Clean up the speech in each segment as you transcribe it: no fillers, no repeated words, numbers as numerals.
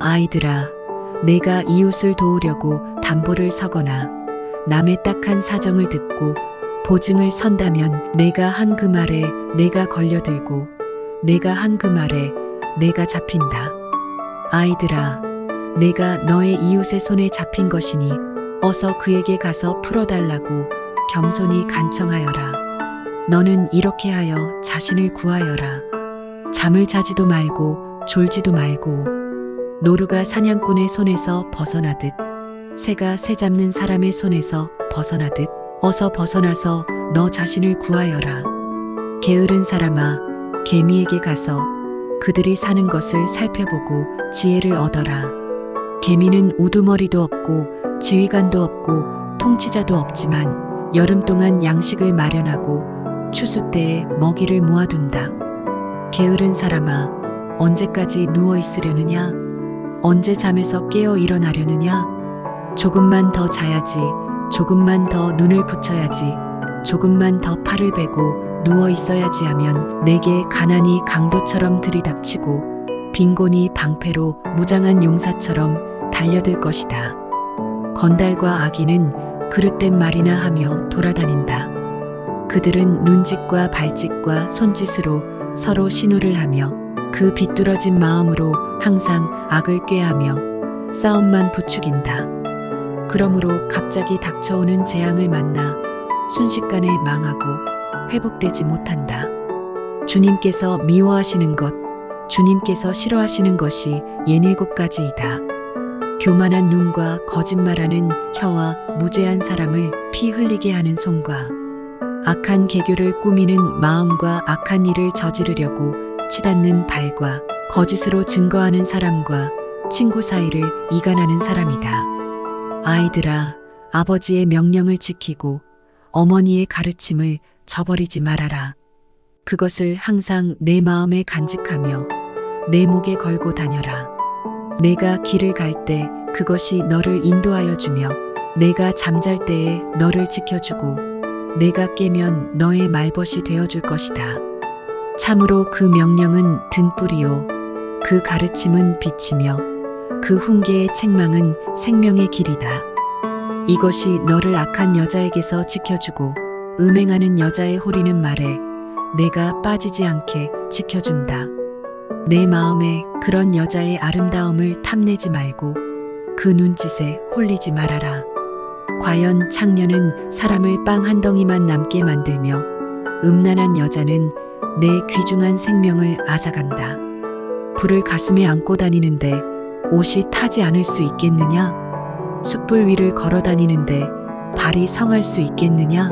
아이들아, 내가 이웃을 도우려고 담보를 서거나 남의 딱한 사정을 듣고 보증을 선다면 내가 한 그 말에 내가 걸려들고 내가 한 그 말에 내가 잡힌다. 아이들아, 내가 너의 이웃의 손에 잡힌 것이니 어서 그에게 가서 풀어달라고 겸손히 간청하여라. 너는 이렇게 하여 자신을 구하여라. 잠을 자지도 말고 졸지도 말고 노루가 사냥꾼의 손에서 벗어나듯 새가 새 잡는 사람의 손에서 벗어나듯 어서 벗어나서 너 자신을 구하여라. 게으른 사람아, 개미에게 가서 그들이 사는 것을 살펴보고 지혜를 얻어라. 개미는 우두머리도 없고 지휘관도 없고 통치자도 없지만 여름 동안 양식을 마련하고 추수 때에 먹이를 모아둔다. 게으른 사람아, 언제까지 누워 있으려느냐? 언제 잠에서 깨어 일어나려느냐? 조금만 더 자야지, 조금만 더 눈을 붙여야지, 조금만 더 팔을 베고 누워 있어야지 하면 내게 가난이 강도처럼 들이닥치고 빈곤이 방패로 무장한 용사처럼 달려들 것이다. 건달과 아기는 그릇된 말이나 하며 돌아다닌다. 그들은 눈짓과 발짓과 손짓으로 서로 신호를 하며 그 비뚤어진 마음으로 항상 악을 꾀하며 싸움만 부추긴다. 그러므로 갑자기 닥쳐오는 재앙을 만나 순식간에 망하고 회복되지 못한다. 주님께서 미워하시는 것, 주님께서 싫어하시는 것이 67가지이다. 교만한 눈과 거짓말하는 혀와 무죄한 사람을 피 흘리게 하는 손과 악한 계교를 꾸미는 마음과 악한 일을 저지르려고 치닫는 발과 거짓으로 증거하는 사람과 친구 사이를 이간하는 사람이다. 아이들아, 아버지의 명령을 지키고 어머니의 가르침을 저버리지 말아라. 그것을 항상 내 마음에 간직하며 내 목에 걸고 다녀라. 내가 길을 갈 때 그것이 너를 인도하여 주며 내가 잠잘 때에 너를 지켜주고 내가 깨면 너의 말벗이 되어줄 것이다. 참으로 그 명령은 등불이요 그 가르침은 빛이며 그 훈계의 책망은 생명의 길이다. 이것이 너를 악한 여자에게서 지켜주고 음행하는 여자의 호리는 말에 내가 빠지지 않게 지켜준다. 내 마음에 그런 여자의 아름다움을 탐내지 말고 그 눈짓에 홀리지 말아라. 과연 창녀는 사람을 빵 한 덩이만 남게 만들며 음란한 여자는 내 귀중한 생명을 앗아간다. 불을 가슴에 안고 다니는데 옷이 타지 않을 수 있겠느냐? 숯불 위를 걸어 다니는데 발이 성할 수 있겠느냐?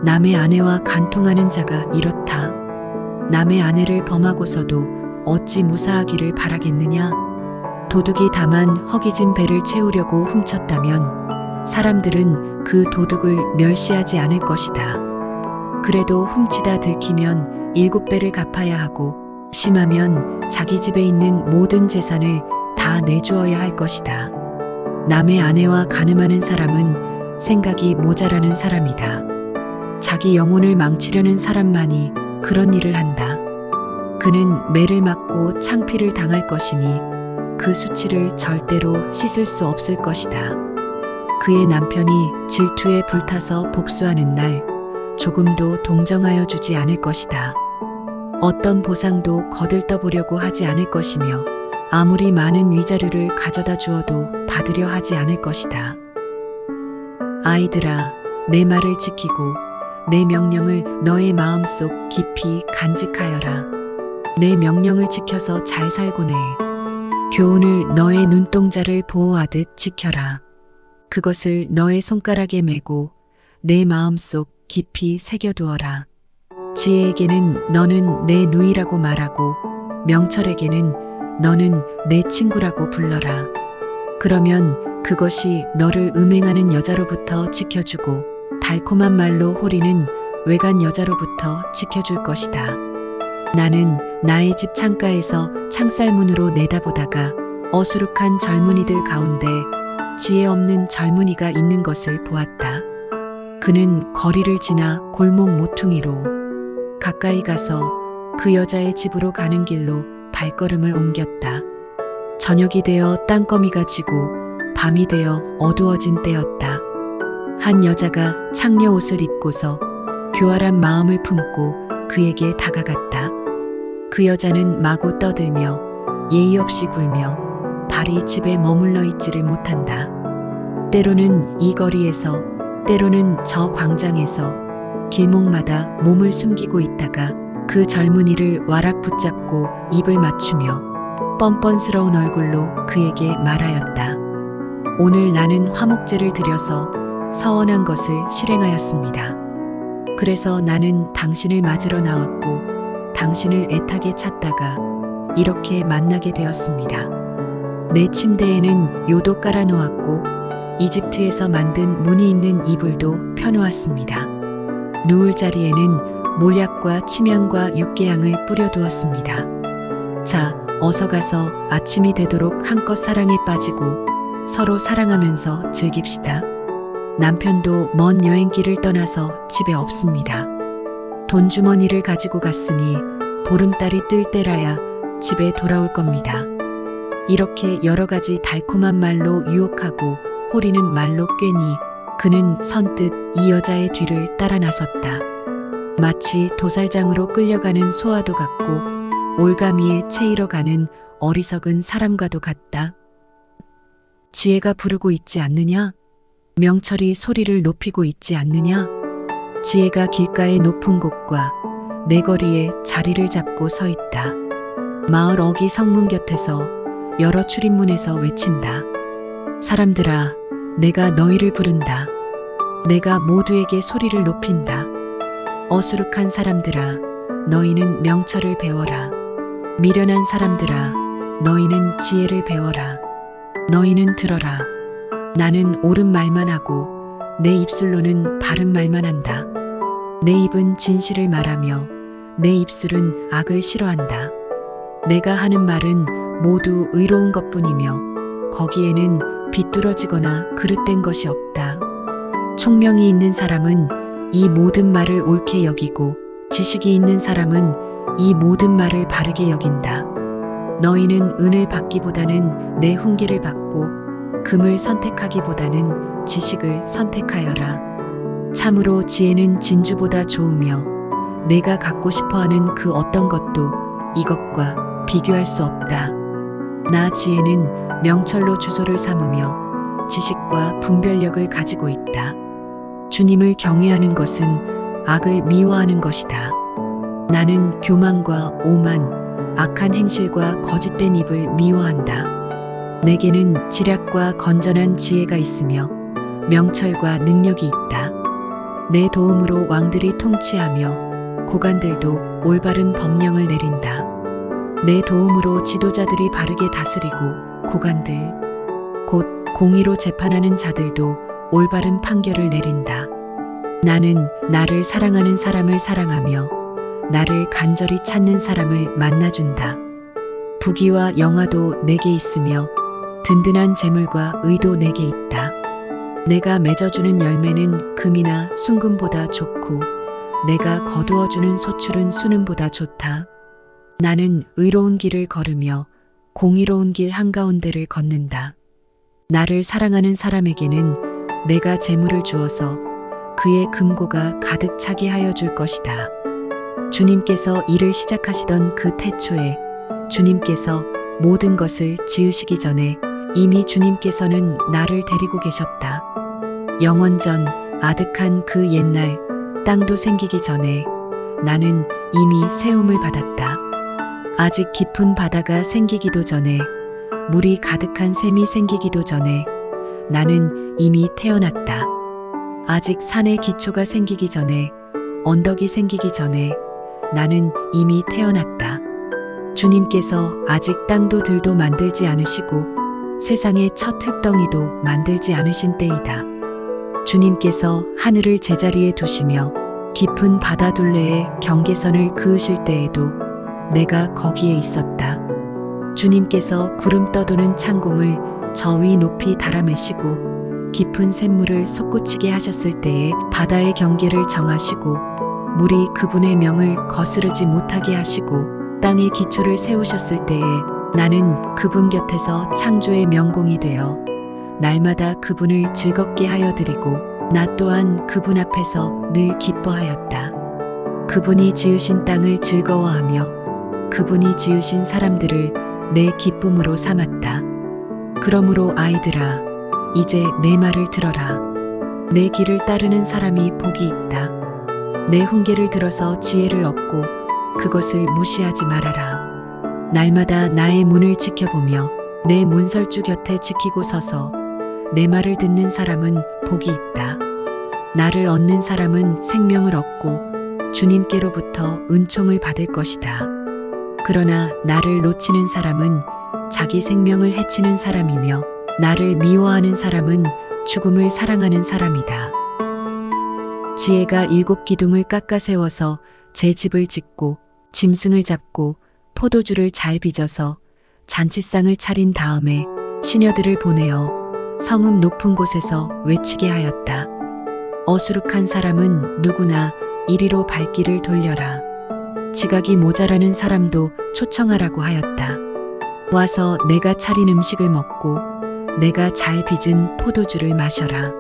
남의 아내와 간통하는 자가 이렇다. 남의 아내를 범하고서도 어찌 무사하기를 바라겠느냐? 도둑이 다만 허기진 배를 채우려고 훔쳤다면 사람들은 그 도둑을 멸시하지 않을 것이다. 그래도 훔치다 들키면 7배를 갚아야 하고 심하면 자기 집에 있는 모든 재산을 다 내주어야 할 것이다. 남의 아내와 간음하는 사람은 생각이 모자라는 사람이다. 자기 영혼을 망치려는 사람만이 그런 일을 한다. 그는 매를 맞고 창피를 당할 것이니 그 수치를 절대로 씻을 수 없을 것이다. 그의 남편이 질투에 불타서 복수하는 날 조금도 동정하여 주지 않을 것이다. 어떤 보상도 거들떠보려고 하지 않을 것이며 아무리 많은 위자료를 가져다 주어도 받으려 하지 않을 것이다. 아이들아, 내 말을 지키고 내 명령을 너의 마음속 깊이 간직하여라. 내 명령을 지켜서 잘 살고내 교훈을 너의 눈동자를 보호하듯 지켜라. 그것을 너의 손가락에 메고 내 마음속 깊이 새겨두어라. 지혜에게는 너는 내 누이라고 말하고 명철에게는 너는 내 친구라고 불러라. 그러면 그것이 너를 음행하는 여자로부터 지켜주고 달콤한 말로 호리는 외간 여자로부터 지켜줄 것이다. 나는 나의 집 창가에서 창살문으로 내다보다가 어수룩한 젊은이들 가운데 지혜 없는 젊은이가 있는 것을 보았다. 그는 거리를 지나 골목 모퉁이로 가까이 가서 그 여자의 집으로 가는 길로 발걸음을 옮겼다. 저녁이 되어 땅거미가 지고 밤이 되어 어두워진 때였다. 한 여자가 창녀 옷을 입고서 교활한 마음을 품고 그에게 다가갔다. 그 여자는 마구 떠들며 예의 없이 굴며 발이 집에 머물러 있지를 못한다. 때로는 이 거리에서, 때로는 저 광장에서 길목마다 몸을 숨기고 있다가 그 젊은이를 와락 붙잡고 입을 맞추며 뻔뻔스러운 얼굴로 그에게 말하였다. 오늘 나는 화목제를 드려서 서원한 것을 실행하였습니다. 그래서 나는 당신을 맞으러 나왔고 당신을 애타게 찾다가 이렇게 만나게 되었습니다. 내 침대에는 요도 깔아 놓았고 이집트에서 만든 무늬 있는 이불도 펴놓았습니다. 누울 자리에는 몰약과 침향과 육개향을 뿌려두었습니다. 자, 어서 가서 아침이 되도록 한껏 사랑에 빠지고 서로 사랑하면서 즐깁시다. 남편도 먼 여행길을 떠나서 집에 없습니다. 돈주머니를 가지고 갔으니 보름달이 뜰 때라야 집에 돌아올 겁니다. 이렇게 여러 가지 달콤한 말로 유혹하고 호리는 말로 꿰니 그는 선뜻 이 여자의 뒤를 따라 나섰다. 마치 도살장으로 끌려가는 소와도 같고 올가미에 채이러 가는 어리석은 사람과도 같다. 지혜가 부르고 있지 않느냐? 명철이 소리를 높이고 있지 않느냐? 지혜가 길가의 높은 곳과 내거리에 자리를 잡고 서 있다. 마을 어기 성문 곁에서 여러 출입문에서 외친다. 사람들아, 내가 너희를 부른다. 내가 모두에게 소리를 높인다. 어수룩한 사람들아, 너희는 명철을 배워라. 미련한 사람들아, 너희는 지혜를 배워라. 너희는 들어라. 나는 옳은 말만 하고 내 입술로는 바른 말만 한다. 내 입은 진실을 말하며 내 입술은 악을 싫어한다. 내가 하는 말은 모두 의로운 것뿐이며 거기에는 비뚤어지거나 그릇된 것이 없다. 총명이 있는 사람은 이 모든 말을 옳게 여기고 지식이 있는 사람은 이 모든 말을 바르게 여긴다. 너희는 은을 받기보다는 내 훈계를 받고 금을 선택하기보다는 지식을 선택하여라. 참으로 지혜는 진주보다 좋으며 내가 갖고 싶어하는 그 어떤 것도 이것과 비교할 수 없다. 나 지혜는 명철로 주소를 삼으며 지식과 분별력을 가지고 있다. 주님을 경외하는 것은 악을 미워하는 것이다. 나는 교만과 오만, 악한 행실과 거짓된 입을 미워한다. 내게는 지략과 건전한 지혜가 있으며 명철과 능력이 있다. 내 도움으로 왕들이 통치하며 고관들도 올바른 법령을 내린다. 내 도움으로 지도자들이 바르게 다스리고 고관들, 곧 공의로 재판하는 자들도 올바른 판결을 내린다. 나는 나를 사랑하는 사람을 사랑하며 나를 간절히 찾는 사람을 만나준다. 부귀와 영화도 내게 있으며 든든한 재물과 의도 내게 있다. 내가 맺어주는 열매는 금이나 순금보다 좋고 내가 거두어주는 소출은 수는보다 좋다. 나는 의로운 길을 걸으며 공의로운 길 한가운데를 걷는다. 나를 사랑하는 사람에게는 내가 재물을 주어서 그의 금고가 가득 차게 하여 줄 것이다. 주님께서 일을 시작하시던 그 태초에 주님께서 모든 것을 지으시기 전에 이미 주님께서는 나를 데리고 계셨다. 영원전 아득한 그 옛날 땅도 생기기 전에 나는 이미 세움을 받았다. 아직 깊은 바다가 생기기도 전에 물이 가득한 샘이 생기기도 전에 나는 이미 태어났다. 아직 산의 기초가 생기기 전에 언덕이 생기기 전에 나는 이미 태어났다. 주님께서 아직 땅도 들도 만들지 않으시고 세상의 첫 흙덩이도 만들지 않으신 때이다. 주님께서 하늘을 제자리에 두시며 깊은 바다 둘레에 경계선을 그으실 때에도 내가 거기에 있었다. 주님께서 구름 떠도는 창공을 저 위 높이 달아매시고 깊은 샘물을 솟구치게 하셨을 때에 바다의 경계를 정하시고 물이 그분의 명을 거스르지 못하게 하시고 땅의 기초를 세우셨을 때에 나는 그분 곁에서 창조의 명공이 되어 날마다 그분을 즐겁게 하여 드리고 나 또한 그분 앞에서 늘 기뻐하였다. 그분이 지으신 땅을 즐거워하며 그분이 지으신 사람들을 내 기쁨으로 삼았다. 그러므로 아이들아, 이제 내 말을 들어라. 내 길을 따르는 사람이 복이 있다. 내 훈계를 들어서 지혜를 얻고 그것을 무시하지 말아라. 날마다 나의 문을 지켜보며 내 문설주 곁에 지키고 서서 내 말을 듣는 사람은 복이 있다. 나를 얻는 사람은 생명을 얻고 주님께로부터 은총을 받을 것이다. 그러나 나를 놓치는 사람은 자기 생명을 해치는 사람이며 나를 미워하는 사람은 죽음을 사랑하는 사람이다. 지혜가 7 기둥을 깎아 세워서 제 집을 짓고 짐승을 잡고 포도주를 잘 빚어서 잔치상을 차린 다음에 시녀들을 보내어 성읍 높은 곳에서 외치게 하였다. 어수룩한 사람은 누구나 이리로 발길을 돌려라. 지각이 모자라는 사람도 초청하라고 하였다. 와서 내가 차린 음식을 먹고 내가 잘 빚은 포도주를 마셔라.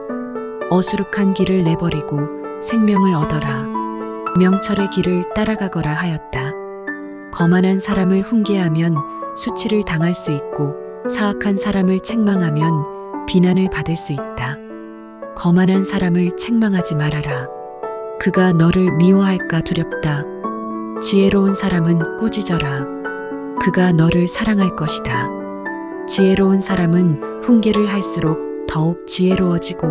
어수룩한 길을 내버리고 생명을 얻어라. 명철의 길을 따라가거라 하였다. 거만한 사람을 훈계하면 수치를 당할 수 있고 사악한 사람을 책망하면 비난을 받을 수 있다. 거만한 사람을 책망하지 말아라. 그가 너를 미워할까 두렵다. 지혜로운 사람은 꾸짖어라. 그가 너를 사랑할 것이다. 지혜로운 사람은 훈계를 할수록 더욱 지혜로워지고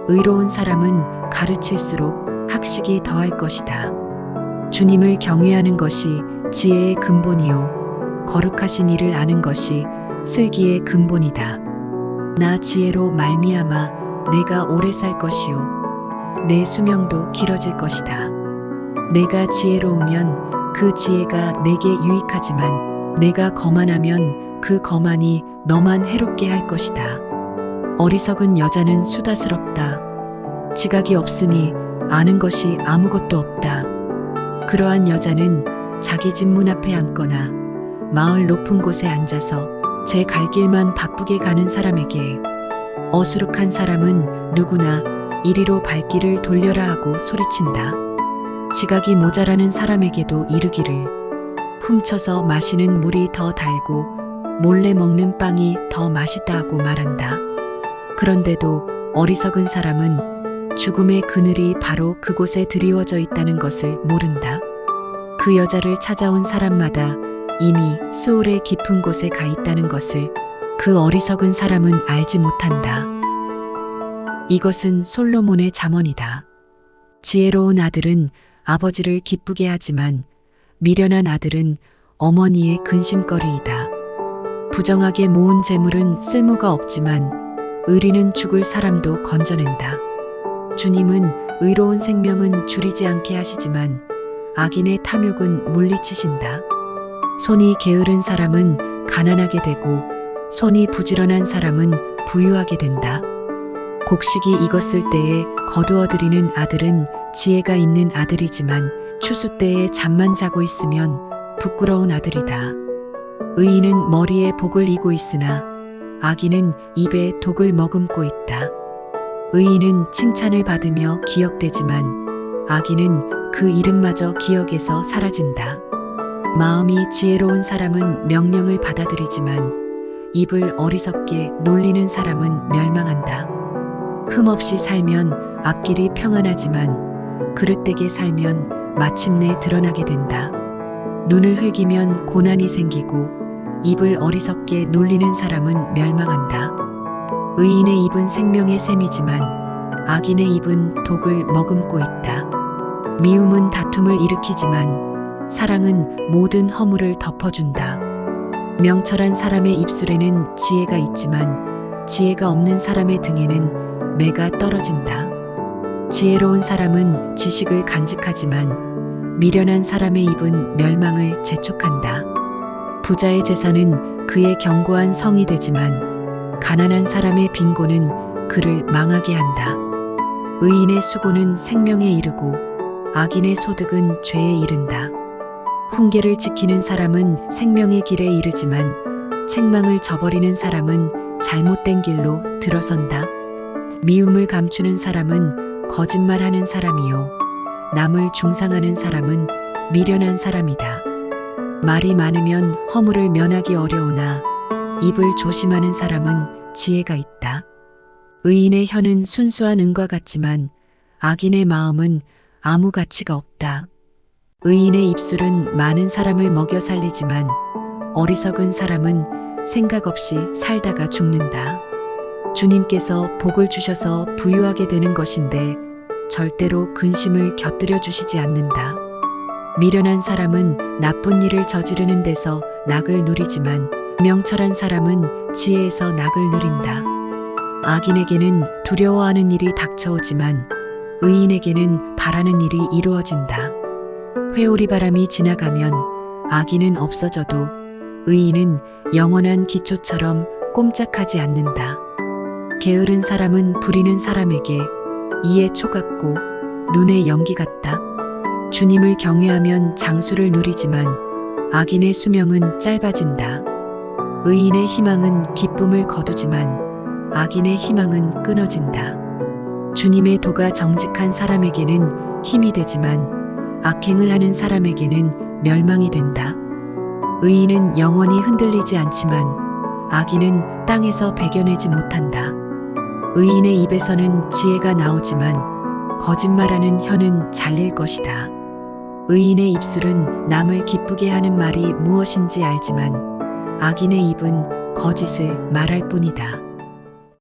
의로운 사람은 가르칠수록 학식이 더할 것이다. 주님을 경외하는 것이 지혜의 근본이요 거룩하신 이를 아는 것이 슬기의 근본이다. 나 지혜로 말미암아 내가 오래 살 것이요 내 수명도 길어질 것이다. 내가 지혜로우면 그 지혜가 내게 유익하지만 내가 거만하면 그 거만이 너만 해롭게 할 것이다. 어리석은 여자는 수다스럽다. 지각이 없으니 아는 것이 아무것도 없다. 그러한 여자는 자기 집 문 앞에 앉거나 마을 높은 곳에 앉아서 제 갈 길만 바쁘게 가는 사람에게 어수룩한 사람은 누구나 이리로 발길을 돌려라 하고 소리친다. 지각이 모자라는 사람에게도 이르기를 훔쳐서 마시는 물이 더 달고 몰래 먹는 빵이 더 맛있다 하고 말한다. 그런데도 어리석은 사람은 죽음의 그늘이 바로 그곳에 드리워져 있다는 것을 모른다. 그 여자를 찾아온 사람마다 이미 수올의 깊은 곳에 가 있다는 것을 그 어리석은 사람은 알지 못한다. 이것은 솔로몬의 잠언이다. 지혜로운 아들은 아버지를 기쁘게 하지만 미련한 아들은 어머니의 근심거리이다. 부정하게 모은 재물은 쓸모가 없지만 의리는 죽을 사람도 건져낸다. 주님은 의로운 생명은 줄이지 않게 하시지만 악인의 탐욕은 물리치신다. 손이 게으른 사람은 가난하게 되고 손이 부지런한 사람은 부유하게 된다. 곡식이 익었을 때에 거두어들이는 아들은 지혜가 있는 아들이지만 추수 때에 잠만 자고 있으면 부끄러운 아들이다. 의인은 머리에 복을 이고 있으나 악인은 입에 독을 머금고 있다. 의인은 칭찬을 받으며 기억되지만 악인은 그 이름마저 기억에서 사라진다. 마음이 지혜로운 사람은 명령을 받아들이지만 입을 어리석게 놀리는 사람은 멸망한다. 흠없이 살면 앞길이 평안하지만 그릇되게 살면 마침내 드러나게 된다. 눈을 흘기면 고난이 생기고 입을 어리석게 놀리는 사람은 멸망한다. 의인의 입은 생명의 샘이지만 악인의 입은 독을 머금고 있다. 미움은 다툼을 일으키지만 사랑은 모든 허물을 덮어준다. 명철한 사람의 입술에는 지혜가 있지만 지혜가 없는 사람의 등에는 매가 떨어진다. 지혜로운 사람은 지식을 간직하지만 미련한 사람의 입은 멸망을 재촉한다. 부자의 재산은 그의 견고한 성이 되지만 가난한 사람의 빈곤은 그를 망하게 한다. 의인의 수고는 생명에 이르고 악인의 소득은 죄에 이른다. 훈계를 지키는 사람은 생명의 길에 이르지만 책망을 저버리는 사람은 잘못된 길로 들어선다. 미움을 감추는 사람은 거짓말하는 사람이요 남을 중상하는 사람은 미련한 사람이다. 말이 많으면 허물을 면하기 어려우나 입을 조심하는 사람은 지혜가 있다. 의인의 혀는 순수한 은과 같지만 악인의 마음은 아무 가치가 없다. 의인의 입술은 많은 사람을 먹여 살리지만 어리석은 사람은 생각 없이 살다가 죽는다. 주님께서 복을 주셔서 부유하게 되는 것인데 절대로 근심을 곁들여 주시지 않는다. 미련한 사람은 나쁜 일을 저지르는 데서 낙을 누리지만 명철한 사람은 지혜에서 낙을 누린다. 악인에게는 두려워하는 일이 닥쳐오지만 의인에게는 바라는 일이 이루어진다. 회오리 바람이 지나가면 악인은 없어져도 의인은 영원한 기초처럼 꼼짝하지 않는다. 게으른 사람은 부리는 사람에게 이에 초 같고 눈에 연기 같다. 주님을 경외하면 장수를 누리지만 악인의 수명은 짧아진다. 의인의 희망은 기쁨을 거두지만 악인의 희망은 끊어진다. 주님의 도가 정직한 사람에게는 힘이 되지만 악행을 하는 사람에게는 멸망이 된다. 의인은 영원히 흔들리지 않지만 악인은 땅에서 베겨내지 못한다. 의인의 입에서는 지혜가 나오지만 거짓말하는 혀는 잘릴 것이다. 의인의 입술은 남을 기쁘게 하는 말이 무엇인지 알지만 악인의 입은 거짓을 말할 뿐이다.